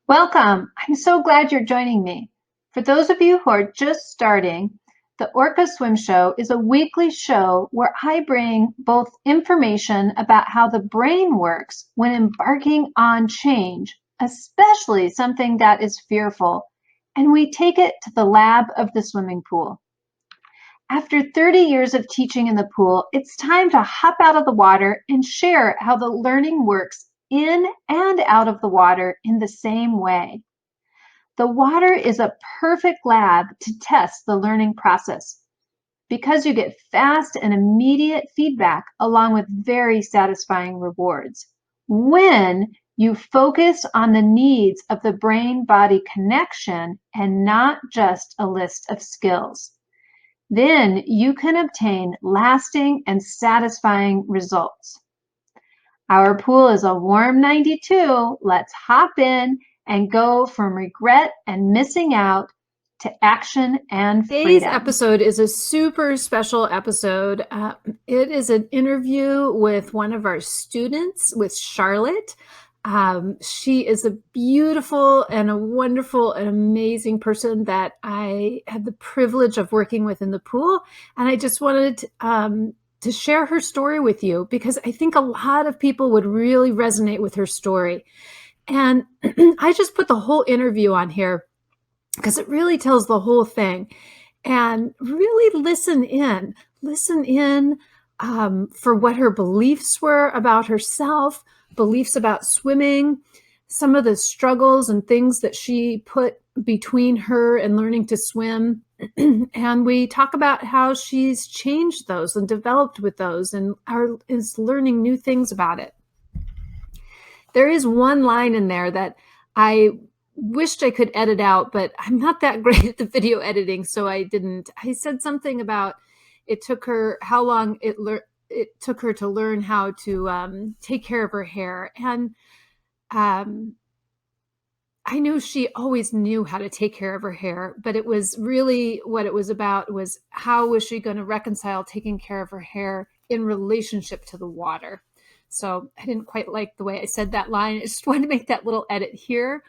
Welcome. I'm so glad you're joining me. For those of you who are just starting, the Orca Swim Show is a weekly show where I bring both information about how the brain works when embarking on change, especially something that is fearful, and we take it to the lab of the swimming pool. After 30 years of teaching in the pool, it's time to hop out of the water and share how the learning works in and out of the water in the same way. The water is a perfect lab to test the learning process because you get fast and immediate feedback along with very satisfying rewards when you focus on the needs of the brain-body connection and not just a list of skills. Then you can obtain lasting and satisfying results. Our pool is a warm 92. Let's hop in and go from regret and missing out to action and Today's freedom. episode is a super special episode. It is an interview with one of our students, with Charlotte. She is a beautiful and a wonderful and amazing person that I had the privilege of working with in the pool. And I just wanted to share her story with you because I think a lot of people would really resonate with her story. And I just put the whole interview on here because it really tells the whole thing. And really listen in for what her beliefs were about herself, beliefs about swimming, some of the struggles and things that she put between her and learning to swim. And we talk about how she's changed those and developed with those and is learning new things about it. There is one line in there that I wished I could edit out, but I'm not that great at the video editing, so I didn't. I said something about it took her how long it took her to learn how to take care of her hair. And I knew she always knew how to take care of her hair, but it was really what it was about was how was she going to reconcile taking care of her hair in relationship to the water. So I didn't quite like the way I said that line. I just wanted to make that little edit here.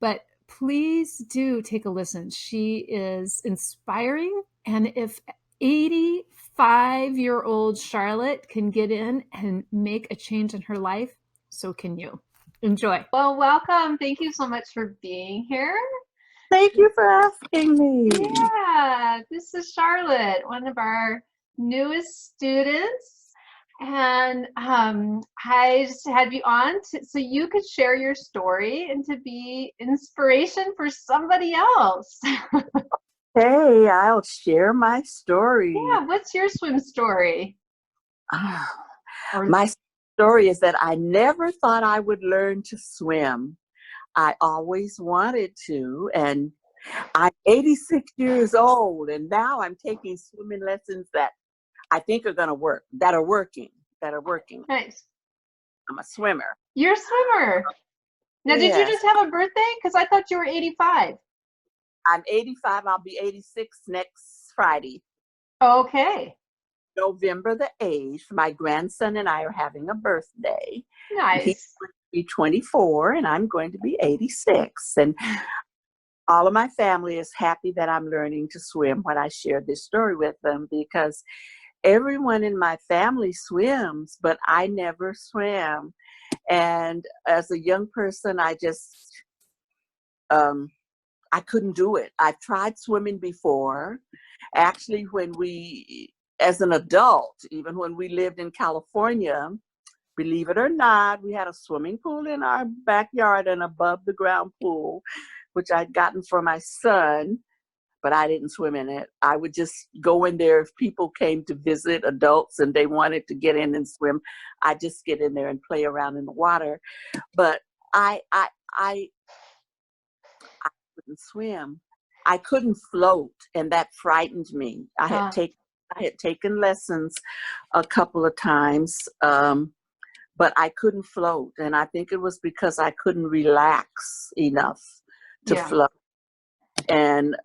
But please do take a listen. She is inspiring. And if 85-year-old Charlotte can get in and make a change in her life, so can you. Enjoy. Well, welcome. Thank you so much for being here. Thank you for asking me. Yeah, this is Charlotte, one of our newest students. And I just had you on so you could share your story and to be inspiration for somebody else. Hey, I'll share my story. Yeah, what's your swim story? My story is that I never thought I would learn to swim. I always wanted to, and I'm 86 years old, and now I'm taking swimming lessons that I think are going to work, that are working. Nice. I'm a swimmer. You're a swimmer. Now, did you just have a birthday? Because I thought you were 85. I'm 85. I'll be 86 next Friday. Okay. November the 8th. My grandson and I are having a birthday. Nice. He's going to be 24, and I'm going to be 86. And all of my family is happy that I'm learning to swim when I share this story with them because everyone in my family swims, but I never swam. And as a young person, I just, I couldn't do it. I've tried swimming before. Actually, as an adult, even when we lived in California, believe it or not, we had a swimming pool in our backyard, an above the ground pool, which I'd gotten for my son. But I didn't swim in it. I would just go in there if people came to visit, adults, and they wanted to get in and swim. I'd just get in there and play around in the water. But I couldn't swim. I couldn't float, and that frightened me. I had taken lessons a couple of times, but I couldn't float, and I think it was because I couldn't relax enough to float. And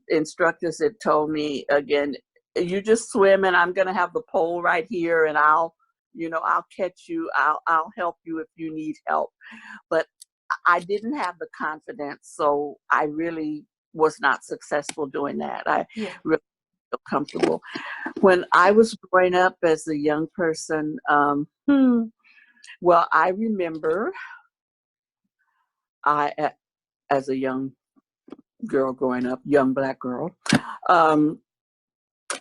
instructors had told me, again, you just swim and I'm going to have the pole right here and I'll catch you. I'll help you if you need help. But I didn't have the confidence, so I really was not successful doing that. I Yeah. really feel comfortable. When I was growing up as a young person, well, I remember as a young girl growing up, young Black girl, um,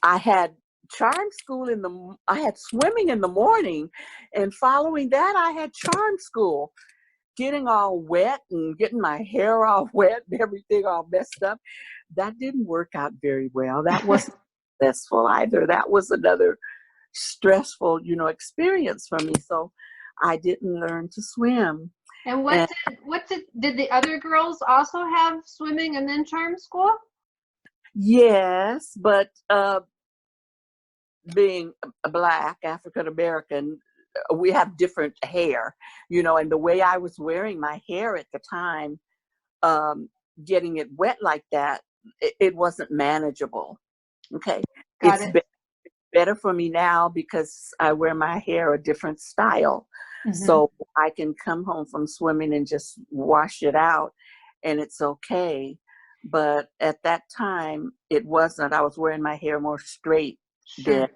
I had charm school I had swimming in the morning, and following that, I had charm school. Getting all wet and getting my hair all wet and everything all messed up, that didn't work out very well. That wasn't successful either. That was another stressful, experience for me. So I didn't learn to swim. And And did the other girls also have swimming and then charm school? yes, but being a Black African American, we have different hair, and the way I was wearing my hair at the time, getting it wet like that, it wasn't manageable. Okay. Got It's it. better for me now because I wear my hair a different style. So I can come home from swimming and just wash it out and it's okay. But at that time, it wasn't. I was wearing my hair more straight, Sure.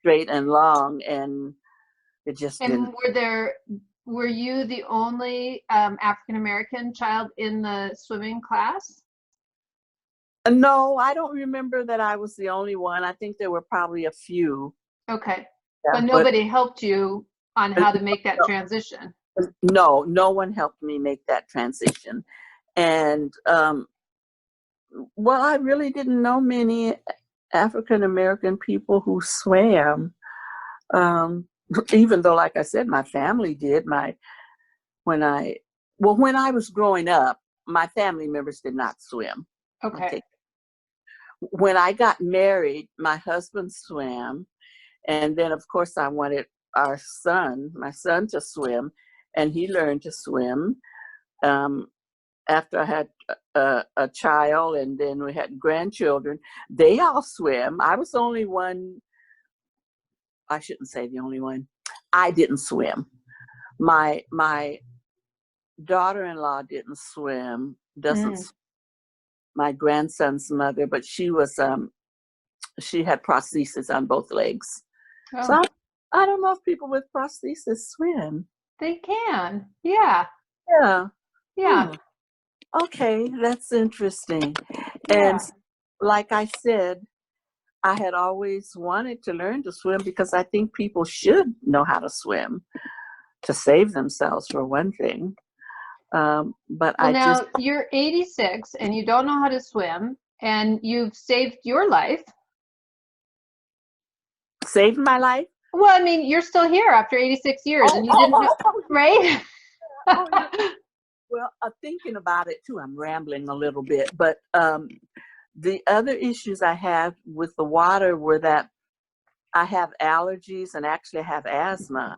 straight and long, and it just And didn't. were you the only African American child in the swimming class? No, I don't remember that I was the only one. I think there were probably a few. Okay. Yeah, But nobody helped you on how to make that transition. no one helped me make that transition. And well, I really didn't know many African American people who swam. Um, Even though, like I said, my family did. When I when I was growing up, my family members did not swim. Okay. When I got married, my husband swam, and then of course I wanted my son, to swim, and he learned to swim. After I had a child, and then we had grandchildren, they all swim. I was the only one. I shouldn't say the only one. I didn't swim. My daughter-in-law didn't swim. Doesn't My grandson's mother, but she had prosthesis on both legs. Oh. So I don't know if people with prosthesis swim. They can. Yeah. Yeah. Yeah. Okay, that's interesting. Yeah. And like I said, I had always wanted to learn to swim because I think people should know how to swim to save themselves, for one thing. But Well, I just now you're 86 and you don't know how to swim, and you've saved your life. saved my life. Well, I mean, you're still here after 86 years and you didn't know, right? Yeah. Well, thinking about it too, I'm rambling a little bit, but the other issues I have with the water were that I have allergies and actually have asthma.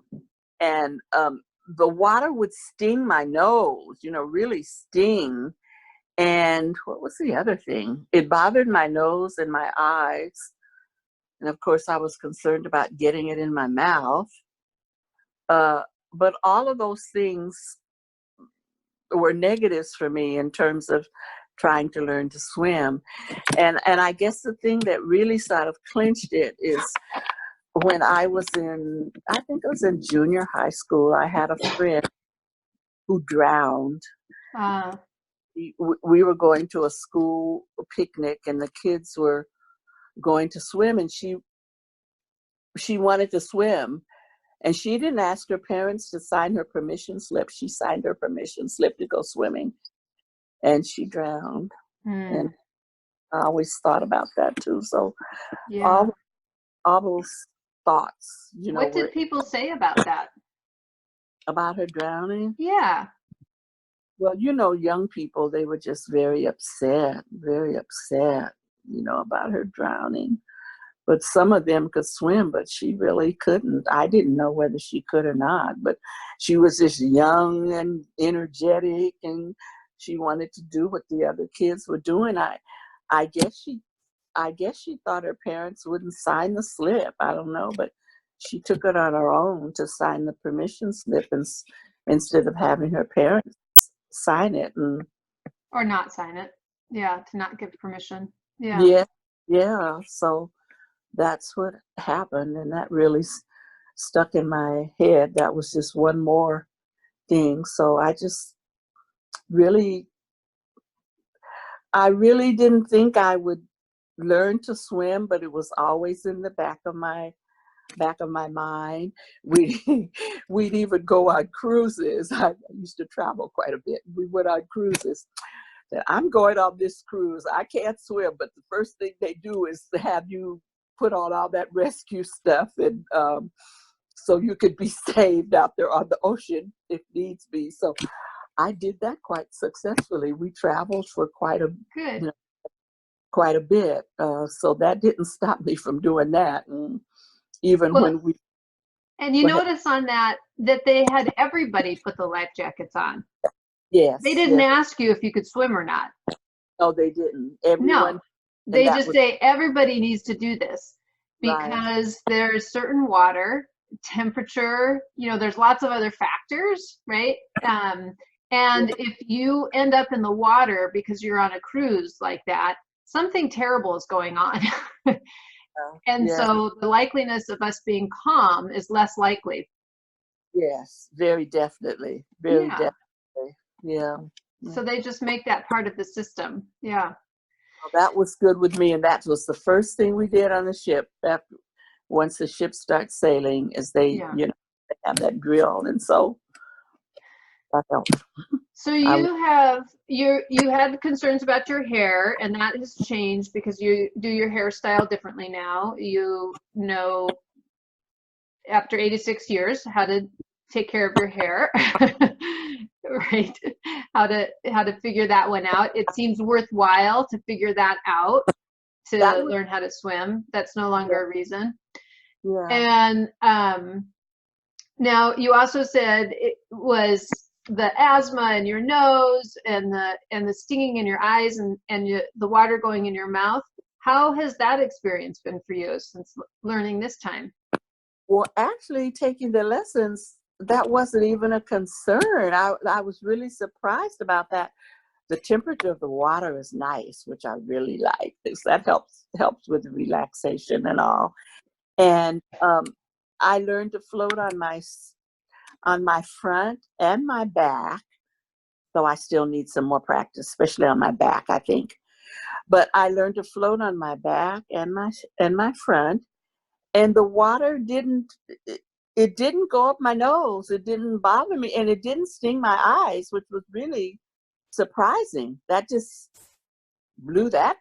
And the water would sting my nose, really sting. And what was the other thing? It bothered my nose and my eyes. And of course, I was concerned about getting it in my mouth. But all of those things were negatives for me in terms of trying to learn to swim. And I guess the thing that really sort of clinched it is when I think it was in junior high school, I had a friend who drowned. We were going to a school picnic and the kids were going to swim, and she wanted to swim, and she didn't ask her parents to sign her permission slip. She signed her permission slip to go swimming, and she drowned. And I always thought about that too. So Yeah. all those thoughts, What did people say about that? About her drowning? Yeah. Well, young people, they were just very upset, about her drowning. But some of them could swim, but she really couldn't. I didn't know whether she could or not, but she was just young and energetic, and she wanted to do what the other kids were doing. I guess she thought her parents wouldn't sign the slip. I don't know, but she took it on her own to sign the permission slip instead of having her parents sign it. And Or not sign it. Yeah, to not give permission. Yeah. yeah, yeah. So that's what happened, and that really stuck in my head. That was just one more thing. So really, I really didn't think I would learn to swim, but it was always in the back of my mind. We'd even go on cruises. I used to travel quite a bit. We went on cruises. That I'm going on this cruise. I can't swim, but the first thing they do is to have you put on all that rescue stuff, and so you could be saved out there on the ocean if needs be. So I did that quite successfully. We traveled for quite a Good. quite a bit. So that didn't stop me from doing that. And even Well, when we and you go ahead. notice on that they had everybody put the life jackets on. They Yes, didn't yes. ask you if you could swim or not. No, they didn't. No, Everyone, and they that just was say everybody needs to do this right. because there's certain water, temperature, there's lots of other factors, right? And if you end up in the water because you're on a cruise like that, something terrible is going on. And Yeah. so the likeliness of us being calm is less likely. Yes, very definitely. Very Yeah. definitely. Yeah. So they just make that part of the system. Yeah. Well, that was good with me, and that was the first thing we did on the ship. After once the ship starts sailing, is they Yeah. they have that drill, and so that helped. So you had concerns about your hair, and that has changed because you do your hairstyle differently now. You know, after 86 years, how to take care of your hair, right? How to figure that one out. It seems worthwhile to figure that out That to was learn how to swim. That's no longer a reason. yeah. And now you also said it was the asthma in your nose and the stinging in your eyes and the water going in your mouth. How has that experience been for you since learning this time? Well, actually, taking the lessons, that wasn't even a concern. I was really surprised about that. The temperature of the water is nice, which I really like, because that helps with the relaxation and all. And I learned to float on my front and my back. So I still need some more practice, especially on my back, I think. But I learned to float on my back and my front, and the water it didn't go up my nose. It didn't bother me, and it didn't sting my eyes, which was really surprising. That just blew that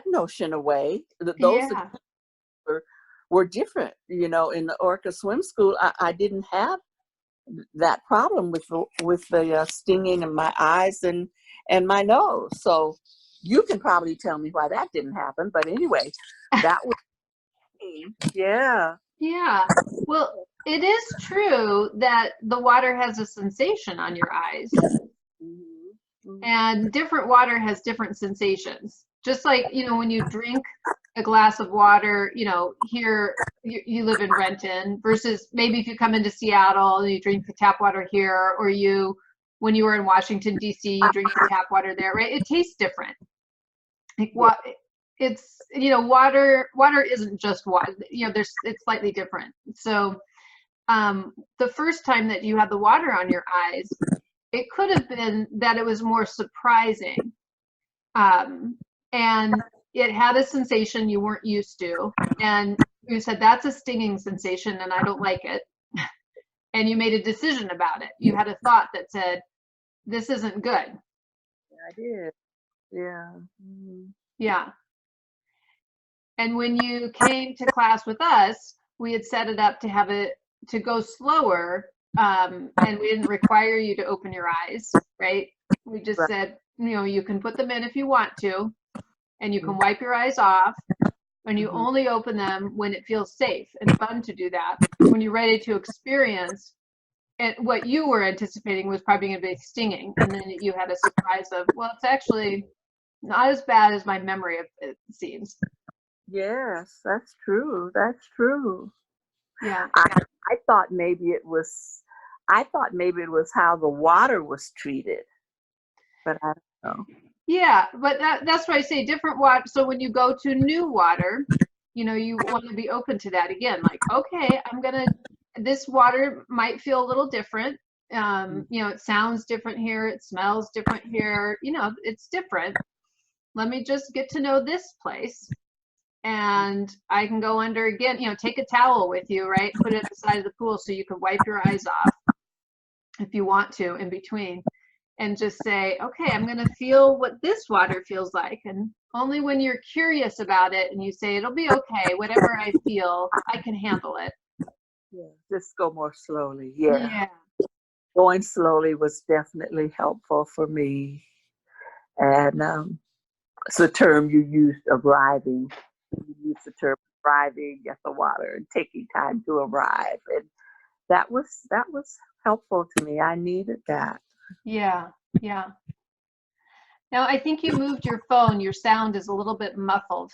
notion away. Those Yeah. were different. In the Orca Swim School, I didn't have that problem with the stinging in my eyes and my nose. So you can probably tell me why that didn't happen. But anyway, that was me. Yeah. Yeah. Well, it is true that the water has a sensation on your eyes, Mhm. and different water has different sensations. Just like, when you drink a glass of water, here you live in Renton versus maybe if you come into Seattle and you drink the tap water here, or when you were in Washington, D.C., you drink the tap water there, right? It tastes different. Like Yeah. what it's, water isn't just water, it's slightly different. So the first time that you had the water on your eyes, it could have been that it was more surprising. And it had a sensation you weren't used to. And you said, that's a stinging sensation and I don't like it. And you made a decision about it. You had a thought that said, this isn't good. I did. Yeah. Mhm. Yeah. And when you came to class with us, we had set it up to go slower. And we didn't require you to open your eyes, right? We just Right. said, you can put them in if you want to, and you can wipe your eyes off, and you Mhm. only open them when it feels safe and fun to do that. When you're ready to experience, and what you were anticipating was probably going to be stinging, and then you had a surprise of, well, it's actually not as bad as my memory of it seems. Yes, that's true. That's true. Yeah. I thought maybe I thought maybe it was how the water was treated, but I don't know. Yeah, but that's why I say different water. So when you go to new water, you know, you want to be open to that again. Like, okay, this water might feel a little different. You know, it sounds different here. It smells different here. You know, it's different. Let me just get to know this place. And I can go under again, you know, take a towel with you, right? Put it at the side of the pool so you can wipe your eyes off if you want to in between. And just say, okay, I'm going to feel what this water feels like. And only when you're curious about it and you say, it'll be okay, whatever I feel, I can handle it. Yeah, just go more slowly. Yeah. Yeah. Going slowly was definitely helpful for me. And it's the term you used, arriving. You used the term arriving at the water and taking time to arrive. And that was helpful to me. I needed that. Yeah. Yeah. Now, I think you moved your phone. Your sound is a little bit muffled.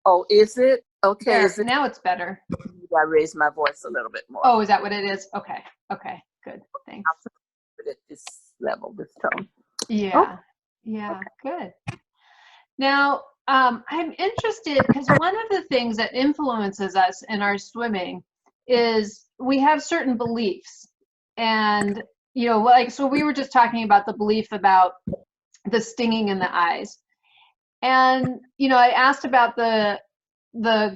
Oh, is it? Okay. There, Is it? now it's better. I raised my voice a little bit more. Oh, is that what it is? Okay. Okay. Good. Thanks. I'll put it at this level, this tone. Yeah. Yeah. Good. Now, I'm interested because one of the things that influences us in our swimming is we have certain beliefs. And, you know, like, so we were just talking about the belief about the stinging in the eyes. And, you know, I asked about the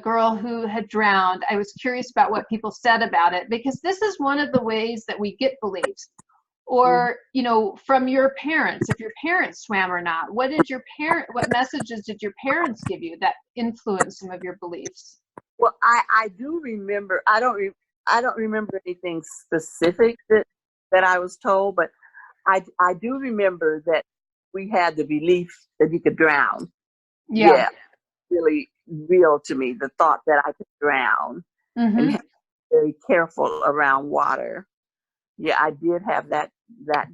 girl who had drowned. I was curious about what people said about it, because this is one of the ways that we get beliefs. Or, you know, from your parents, if your parents swam or not, what messages did your parents give you that influenced some of your beliefs? Well, I do remember. I don't remember anything specific that I was told, but I do remember that we had the belief that you could drown. Yeah. Really real to me, the thought that I could drown, and have to be very careful around water. Yeah, I did have that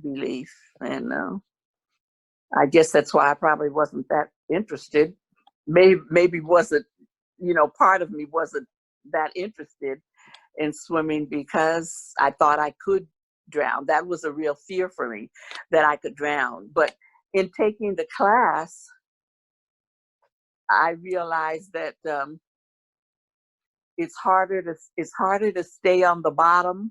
belief, and I guess that's why I probably wasn't that interested. Maybe wasn't, you know, part of me wasn't that interested in swimming because I thought I could drown. That was a real fear for me, that I could drown. But in taking the class, I realized that it's harder to stay on the bottom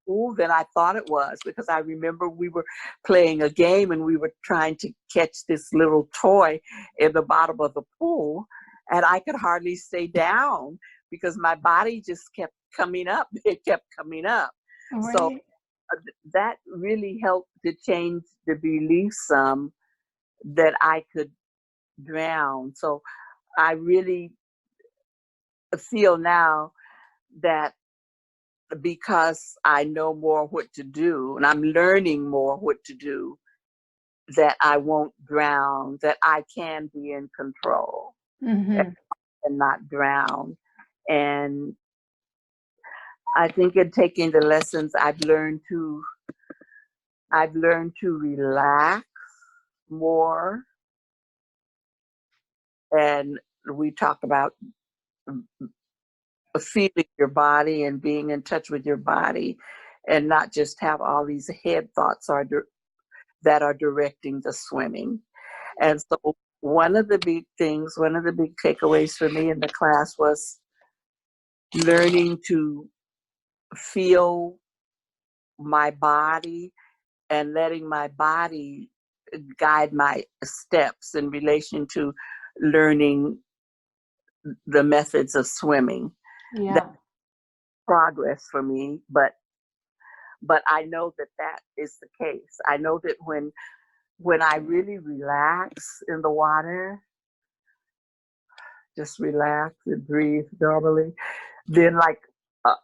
pool than I thought it was, because I remember we were playing a game and we were trying to catch this little toy in the bottom of the pool, and I could hardly stay down because my body just kept coming up. It kept coming up. Right. So that really helped to change the belief some that I could drown. So I really feel now that because I know more what to do and I'm learning more what to do, that I won't drown, that I can be in control and not drown. And I think in taking the lessons, I've learned to relax more. And we talk about feeling your body and being in touch with your body, and not just have all these head thoughts that are directing the swimming. And so one of the big takeaways for me in the class was learning to feel my body and letting my body guide my steps in relation to learning the methods of swimming. Yeah. That's progress for me, but I know that is the case. I know that when I really relax in the water, just relax and breathe normally, then like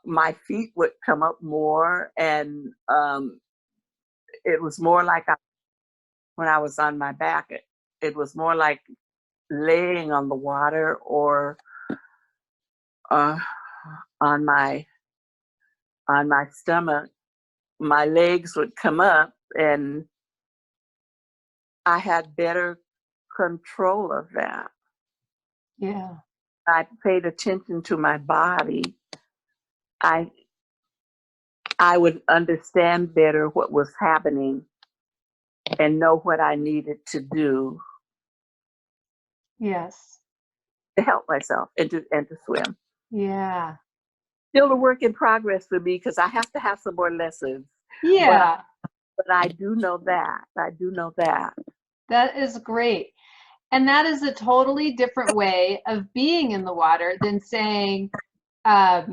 my feet would come up more, and it was more like when I was on my back, it was more like laying on the water, or on my stomach. My legs would come up, and I had better control of that. Yeah. I paid attention to my body. I I would understand better what was happening and know what I needed to do Yes. to help myself and to swim. Yeah. Still a work in progress for me because I have to have some more lessons. Yeah. But I do know that. I do know that. That is great. And that is a totally different way of being in the water than saying, I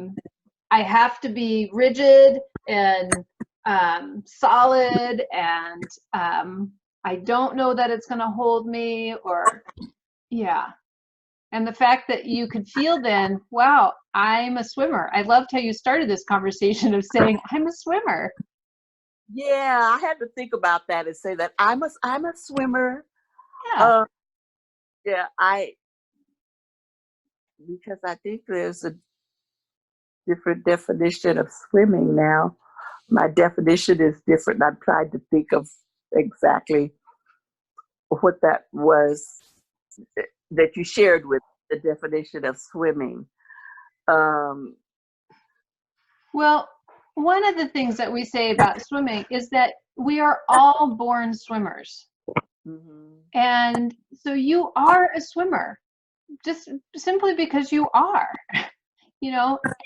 have to be rigid and solid, and I don't know that it's going to hold me, or, yeah. And the fact that you could feel then, wow, I'm a swimmer. I loved how you started this conversation of saying, I'm a swimmer. Yeah, I had to think about that and say that I'm a swimmer. Yeah. Yeah, because I think there's a different definition of swimming now. My definition is different. I'm trying to think of exactly what that was that you shared with the definition of swimming. Well, one of the things that we say about swimming is that we are all born swimmers. Mhm. And so you are a swimmer, just simply because you are,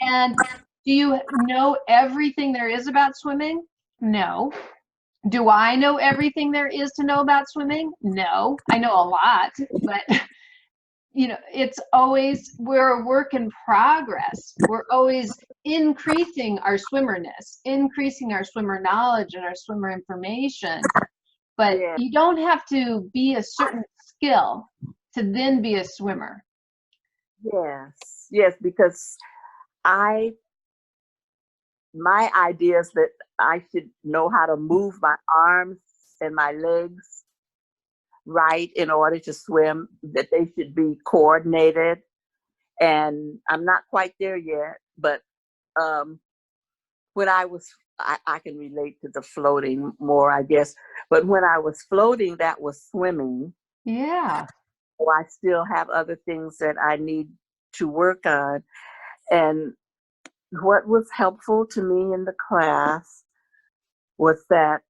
and do you know everything there is about swimming? No. Do I know everything there is to know about swimming? No. I know a lot, but it's always, we're a work in progress. We're always increasing our swimmerness, increasing our swimmer knowledge and our swimmer information. But Yeah. you don't have to be a certain skill to then be a swimmer. Yes, because my idea is that I should know how to move my arms and my legs right in order to swim, that they should be coordinated. And I'm not quite there yet, but when I can relate to the floating more, I guess. But when I was floating, that was swimming. Yeah. So I still have other things that I need to work on. And what was helpful to me in the class was that,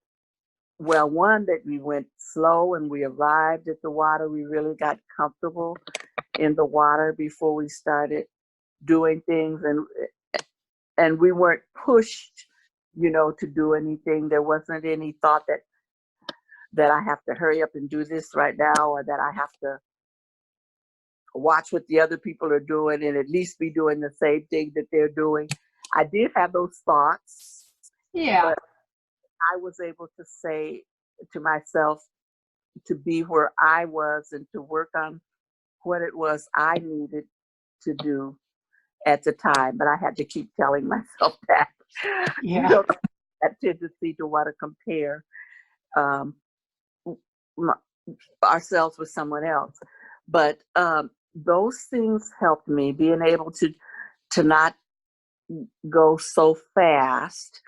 well, one, that we went slow and we arrived at the water. We really got comfortable in the water before we started doing things, and we weren't pushed, to do anything. There wasn't any thought that I have to hurry up and do this right now, or that I have to watch what the other people are doing and at least be doing the same thing that they're doing. I did have those thoughts, Yeah. but I was able to say to myself to be where I was and to work on what it was I needed to do at the time. But I had to keep telling myself that. Yeah. That tendency to want to compare ourselves with someone else. But those things helped me, being able to not go so fast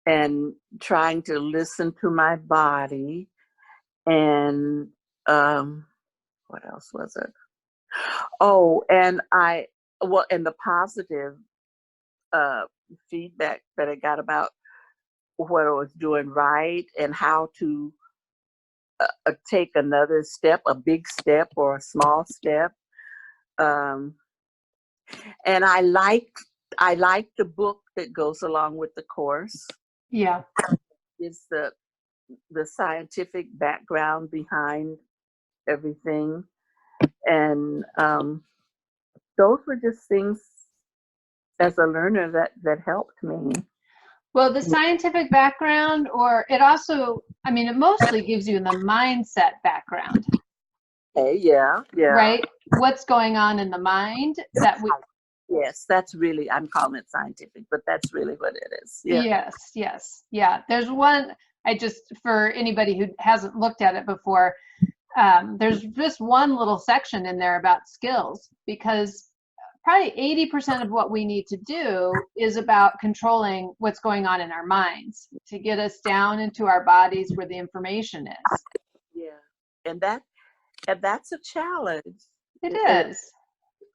and trying to listen to my body. And what else was it? Oh, and and the positive feedback that I got about what I was doing right and how to take another step, a big step or a small step. And I like the book that goes along with the course. Yeah. It's the scientific background behind everything. And those were just things as a learner that helped me. Well, the scientific background, or it also, it mostly gives you the mindset background. Hey, yeah. Right? What's going on in the mind that we. Yes, that's really, I'm calling it scientific, but that's really what it is. Yeah. Yes. Yeah. There's one, for anybody who hasn't looked at it before, there's just one little section in there about skills, because probably 80% of what we need to do is about controlling what's going on in our minds to get us down into our bodies where the information is. Yeah. And that's a challenge. It is.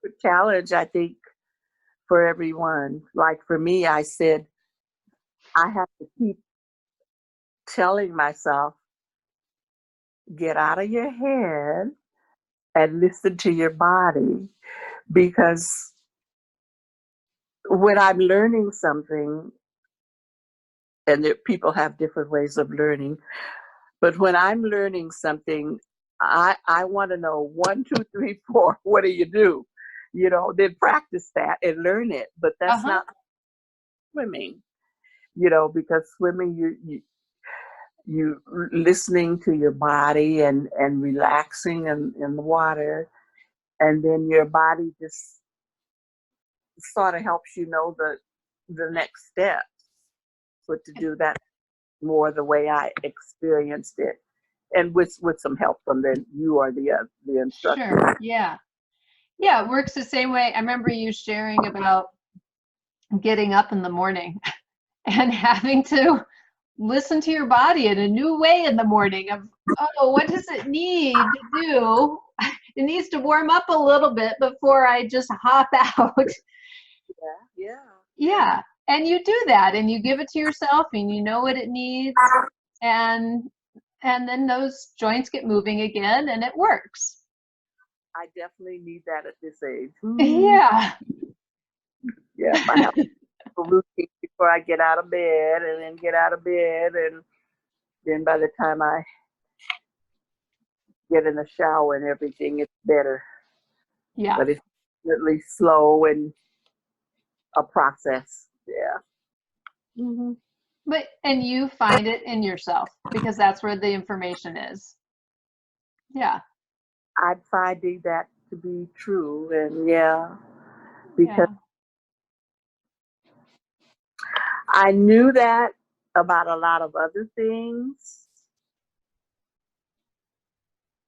A challenge, I think, for everyone. Like for me, I said, I have to keep telling myself, get out of your head and listen to your body. Because when I'm learning something, and people have different ways of learning, but when I'm learning something, I want to know 1, 2, 3, 4, what do you do? Then practice that and learn it. But that's Uh-huh. not swimming, because swimming, you listening to your body and relaxing in the water, and then your body just sort of helps the next step. But to do that more the way I experienced it, and with some help from you or the instructor. Sure. Yeah. Yeah, it works the same way. I remember you sharing about getting up in the morning and having to listen to your body in a new way in the morning of, oh, what does it need to do? It needs to warm up a little bit before I just hop out. Yeah. Yeah. And you do that and you give it to yourself and you know what it needs, and then those joints get moving again and it works. I definitely need that at this age. Yeah. Yeah, I have a routine before I get out of bed, and then get out of bed, and then by the time I get in the shower and everything, it's better. Yeah. But it's definitely slow and a process. Yeah. Mm-hmm. And you find it in yourself because that's where the information is. Yeah. I'm finding that to be true, and yeah, because Yeah. I knew that about a lot of other things,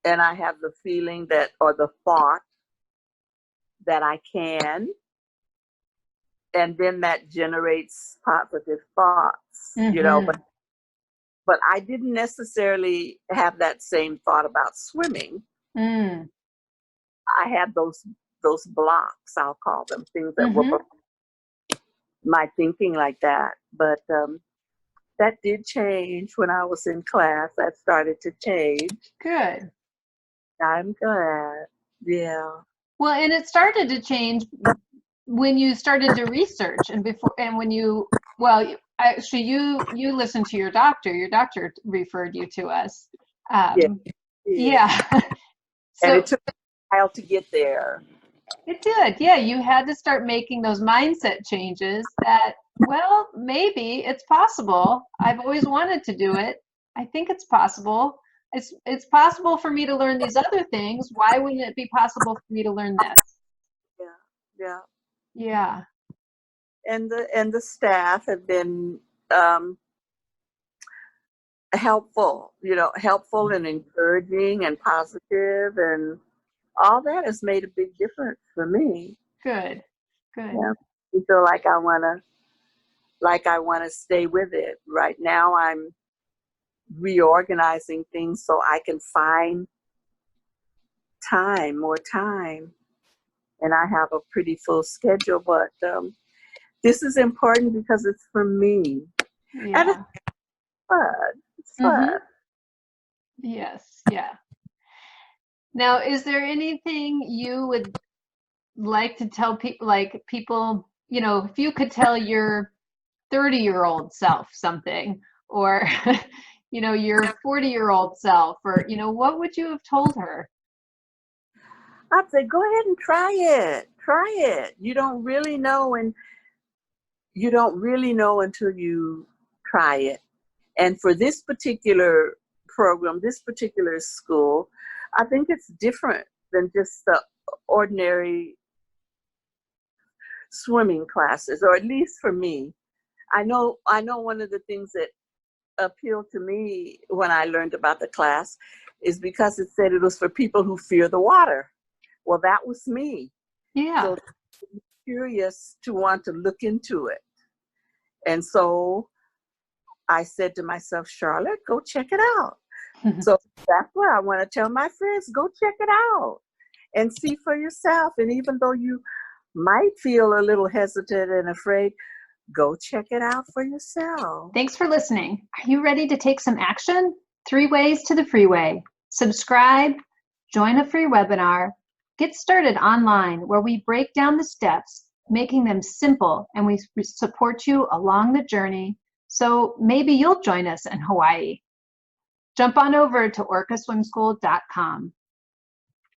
and I have the feeling that, or the thought that I can, and then that generates positive thoughts, Mm-hmm. but I didn't necessarily have that same thought about swimming. Mm. I had those blocks, I'll call them, things that were Mm-hmm. my thinking like that. But that did change when I was in class. That started to change. Good. I'm glad. Yeah. Well, and it started to change when you started to research and when you, well, actually you listened to your doctor. Your doctor referred you to us. Yeah. Yeah. And So it took a while to get there. it did. Yeah, you had to start making those mindset changes that, well, maybe it's possible. I've always wanted to do it. I think it's possible. It's possible for me to learn these other things. Why wouldn't it be possible for me to learn this? Yeah. Yeah. Yeah. And the staff have been um, helpful and encouraging and positive, and all that has made a big difference for me. Good. Good. Yeah. I feel like I want to stay with it. Right now I'm reorganizing things so I can find more time. And I have a pretty full schedule, but this is important because it's for me. And it's Yeah. fun. It's Mm-hmm. fun. Yes. Yeah. Now, is there anything you would like to tell people, if you could tell your 30-year-old self something, or, your 40-year-old self, or, what would you have told her? I'd say go ahead and try it. Try it. You don't really know until you try it. And for this particular program, this particular school, I think it's different than just the ordinary swimming classes, or at least for me. I know one of the things that appealed to me when I learned about the class is because it said it was for people who fear the water. Well, that was me. Yeah. So I'm curious to want to look into it. And so I said to myself, Charlotte, go check it out. So that's what I want to tell my friends. Go check it out and see for yourself. And even though you might feel a little hesitant and afraid, Go check it out for yourself. Thanks for listening. Are you ready to take some action? 3 ways to the freeway. Subscribe, join a free webinar, get started online where we break down the steps, making them simple, and we support you along the journey. So maybe you'll join us in Hawaii. Jump on over to orcaswimschool.com.